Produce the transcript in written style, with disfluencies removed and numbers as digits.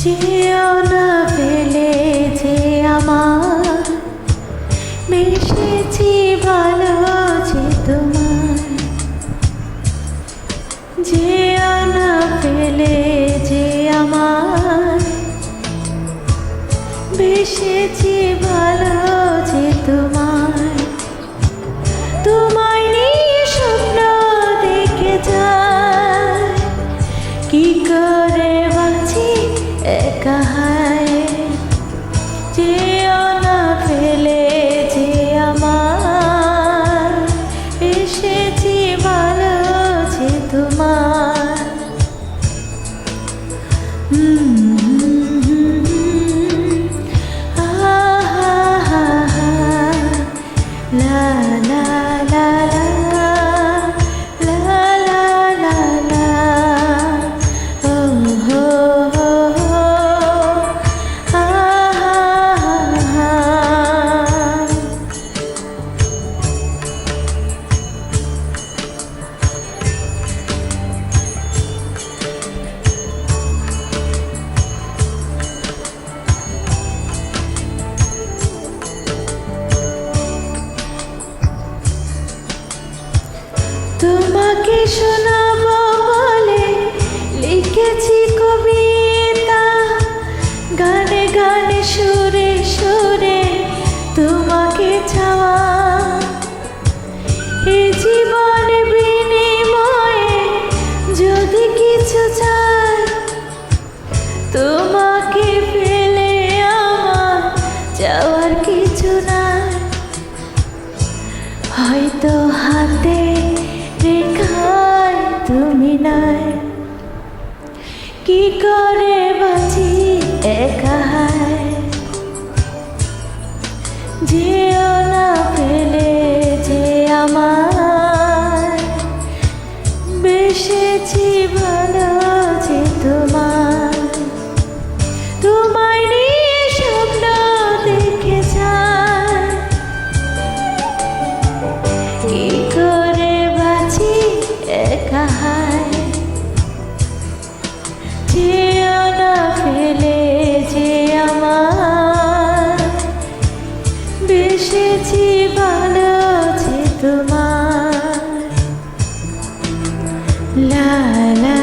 যেও না ফেলে যে আমার বেসেছি ভালো যে তোমার। যেও না ফেলে যে আমার বেসেছি ভালো যে তোমার। তোমায় নিয়ে স্বপ্ন দেখে যায়, কি করে বাঁচি একা হায়। যেও না ফেলে যে আমার এসেছি ভালো যে তোমার। লা লা লা লা লা লা লা লা ও হো হো হো তোমাকে শোনাবো বলে লিখেছি কবিতা, গানে গানে সুরে সুরে তোমাকে চাওয়া। এই জীবনে বিনিময়ে যদি কিছু চাই, তোমাকে পেলে আমার চাওয়ার কিছু নাই। হয়তো হাতে রেখায় তুমি নাই, কি করে বাঁচি একা হায়। যেও না ফেলে যে আমার বেসেছি ভালো যে তোমার। তোমায় নিয়ে স্বপ্ন দেখে যায়, কি করে বাঁচি একা হায়। যেও না ফেলে যে আমার বেসেছি ভালো যে তোমার। লা লা